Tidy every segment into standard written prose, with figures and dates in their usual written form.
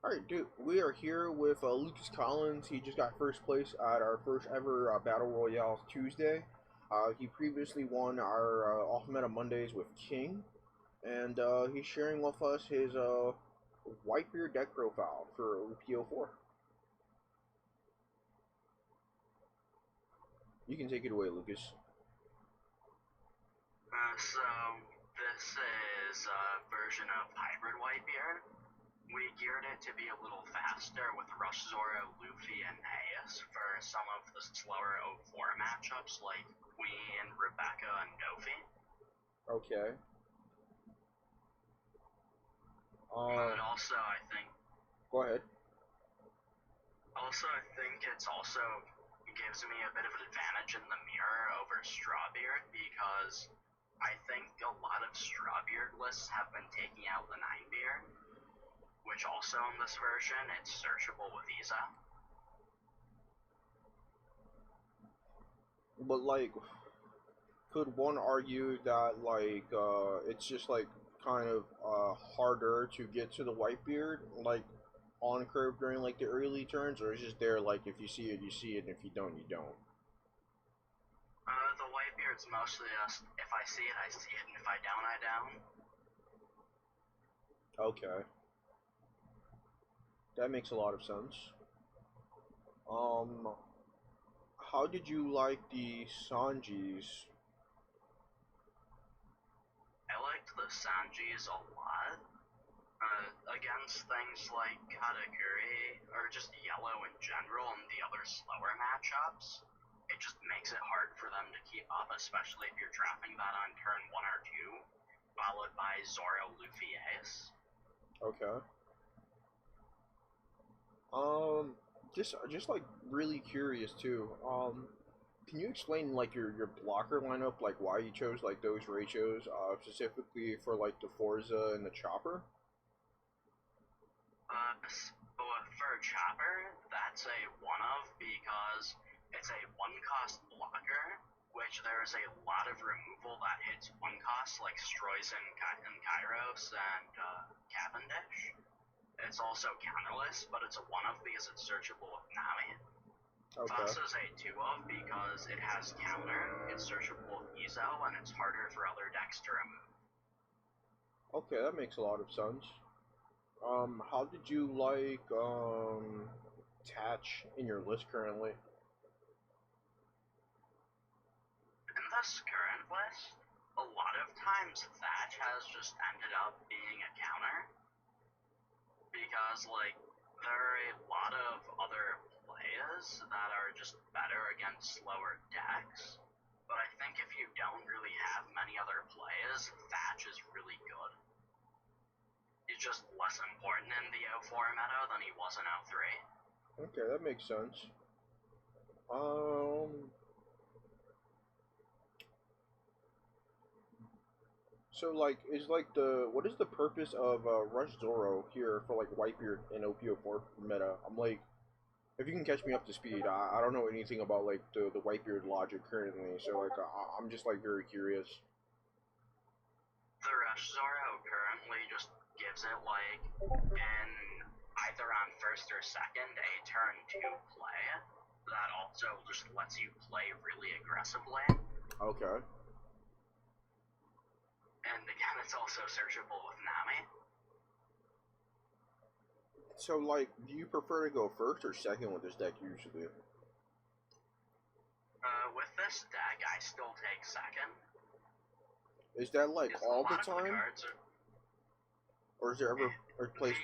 Alright, dude, we are here with Lucas Collins. He just got first place at our first ever Battle Royale Tuesday. He previously won our Off Meta Mondays with King, and he's sharing with us his Whitebeard deck profile for OP04. You can take it away, Lucas. So this is a version of Hybrid Whitebeard. We geared it to be a little faster with Rush Zoro, Luffy, and Ace for some of the slower O4 matchups like Queen, Rebecca, and Dofi. Okay. But also I think Go ahead. it's also gives me a bit of an advantage in the mirror over Strawbeard because I think a lot of Strawbeard lists have been taking out the Ninebeard, which also in this version it's searchable with Iza. But like, could one argue that like it's just like kind of harder to get to the Whitebeard like on curve during like the early turns, or is just there like if you see it you see it and if you don't you don't? The Whitebeard's mostly just if I see it I see it, and if I don't I don't. Okay, that makes a lot of sense. How did you like the Sanjis? I liked the Sanjis a lot. Against things like Katakuri, or just yellow in general and the other slower matchups, it just makes it hard for them to keep up, especially if you're drafting that on turn 1 or 2, followed by Zoro, Luffy, Ace. Okay. Just like really curious too. Can you explain like your blocker lineup, like why you chose like those ratios, specifically for like the Forza and the Chopper? So for Chopper, that's a one-of because it's a one-cost blocker, which there's a lot of removal that hits one cost, like Stroys and Kairos and Cavendish. It's also counterless, but it's a one-of because it's searchable with Nami. Okay. Foss is a two-of because it has counter, it's searchable with Ezo, and it's harder for other decks to remove. Okay, that makes a lot of sense. How did you like Tatch in your list currently? In this current list, a lot of times Thatch has just ended up being a counter because, like, there are a lot of other plays that are just better against slower decks. But I think if you don't really have many other plays, Thatch is really good. He's just less important in the O4 meta than he was in O3. Okay, that makes sense. Um, so like, is like what is the purpose of Rush Zoro here for like Whitebeard in OP04 meta? I'm like, if you can catch me up to speed, I don't know anything about like the Whitebeard logic currently, so like I'm just like very curious. The Rush Zoro currently just gives it, like, in either on first or second, a turn 2 play that also just lets you play really aggressively. Okay. And again, it's also searchable with Nami. So like, do you prefer to go first or second with this deck usually? With this deck, I still take second. Is that like Because all a the lot of the time, cards are... or is there ever a place?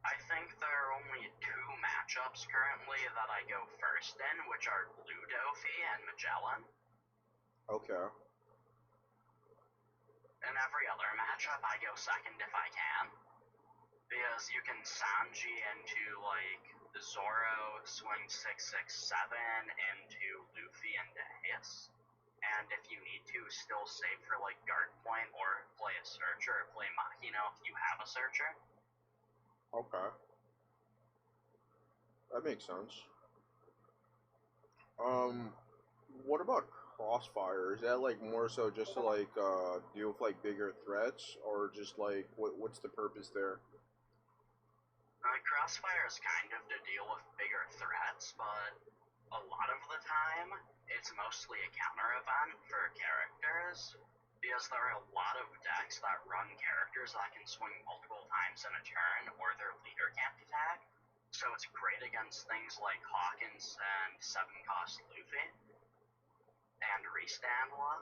I think there are only 2 matchups currently that I go first in, which are Blue Dofi and Magellan. Okay. In every other matchup, I go second if I can. Because you can Sanji into, like, Zoro, swing 667 into Luffy and Ace. And if you need to, still save for, like, guard point or play a searcher or play Machino if you have a searcher. Okay. That makes sense. What about Crossfire? Is that like more so just to like deal with like bigger threats, or just like what's the purpose there? Crossfire is kind of to deal with bigger threats, but a lot of the time, it's mostly a counter event for characters, because there are a lot of decks that run characters that can swing multiple times in a turn, or their leader can't attack. So it's great against things like Hawkins and 7-cost Luffy, and Restand Law.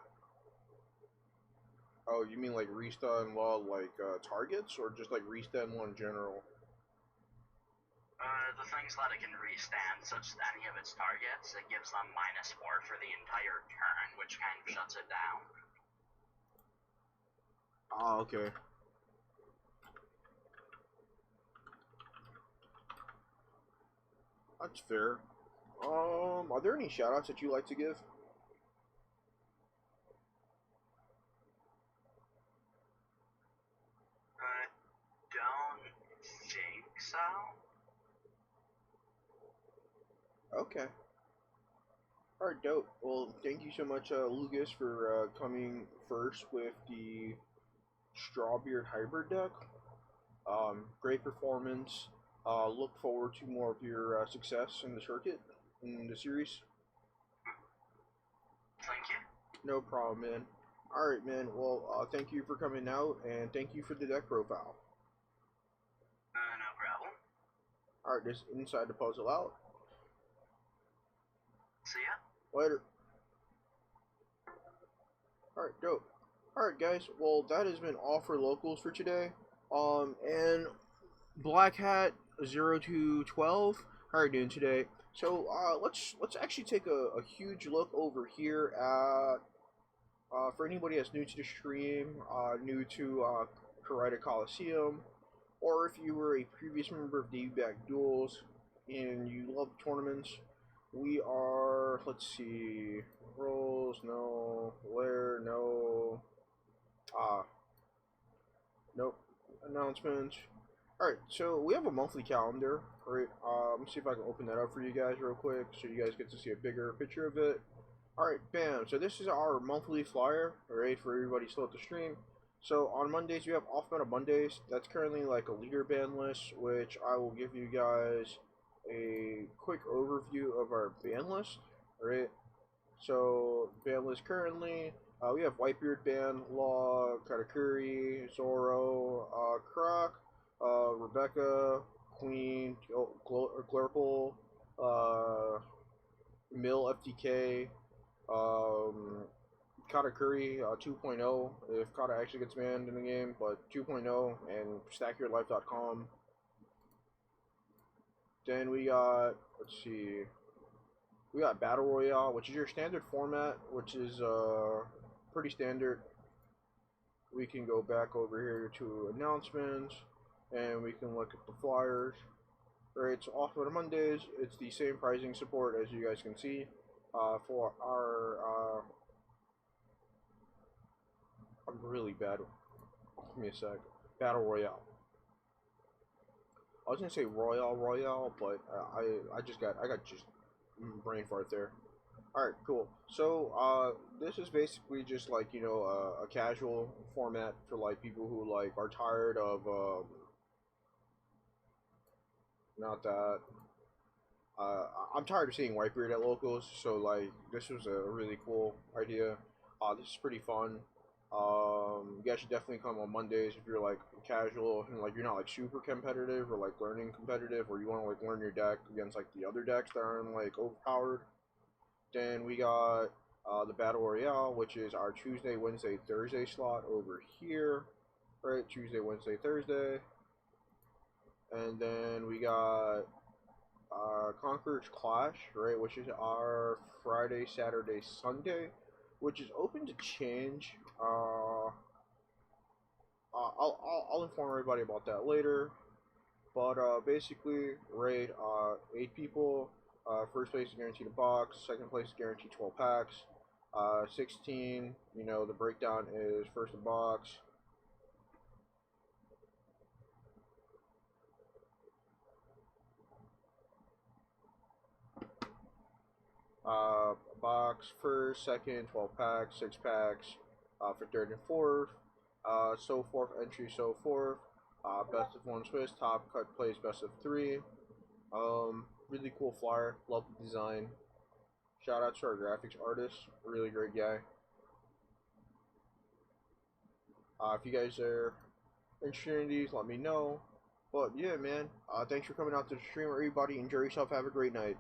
Oh, you mean like Resta and Law like targets, or just like Resta and Law in general? The things that it can restand, such as any of its targets, it gives them -4 for the entire turn, which kind of shuts it down. Ah, okay. That's fair. Are there any shoutouts that you like to give? I don't think so. Okay. Alright, dope. Well, thank you so much, Lucas, for coming first with the Strawbeard Hybrid deck. Great performance. Look forward to more of your success in the circuit, in the series. Thank you. No problem, man. Alright, man. Well, thank you for coming out, and thank you for the deck profile. No problem. Alright, this inside the puzzle out. See ya. Later. Alright, dope. Alright, guys. Well, that has been all for locals for today. And Black Hat 0212. How are you doing today? So, let's actually take a huge look over here at for anybody that's new to the stream, new to Corrida Colosseum, or if you were a previous member of NEWGATE duels and you love tournaments, we are, let's see, roles, no, where, no, nope, announcements. Alright, so we have a monthly calendar, right? Let me see if I can open that up for you guys real quick so you guys get to see a bigger picture of it. Alright, bam. So this is our monthly flyer, alright, for everybody still at the stream. So on Mondays, we have Off Meta Mondays. That's currently like a leader ban list, which I will give you guys a quick overview of our ban list, alright? So, ban list currently, we have Whitebeard ban, Law, Katakuri, Zoro, Croc, Rebecca, Queen, Glurple, Mill FTK, Katakuri 2.0 if Kata actually gets banned in the game, but 2.0 and StackYourLife.com. Then we got, let's see, we got Battle Royale, which is your standard format, which is pretty standard. We can go back over here to announcements, and we can look at the flyers. Right, so off of the Mondays, it's the same pricing support as you guys can see for our. I'm really bad. Give me a sec. Battle Royale. I was gonna say Royale, but I got just brain fart there. Alright, cool. So, this is basically just like, you know, a casual format for like people who like are tired of, not that, I'm tired of seeing Whitebeard at locals, so like, this was a really cool idea. This is pretty fun. You guys should definitely come on Mondays if you're like casual and like you're not like super competitive or like learning competitive, or you want to like learn your deck against like the other decks that aren't like overpowered. Then we got the Battle Royale, which is our Tuesday, Wednesday, Thursday slot over here. Right, Tuesday, Wednesday, Thursday. And then we got Conqueror's Clash, right, which is our Friday, Saturday, Sunday, which is open to change. I'll inform everybody about that later. But basically, raid 8 people. First place is guaranteed a box. Second place is guaranteed 12 packs. 16, you know, the breakdown is first a box. Box first, second, 12 packs, 6 packs for third and fourth. So forth, entry, so forth. Best of one Swiss, top cut plays best of three. Really cool flyer, love the design. Shout out to our graphics artist, really great guy. If you guys are interested in these, let me know. But yeah, man, thanks for coming out to the stream, everybody. Enjoy yourself. Have a great night.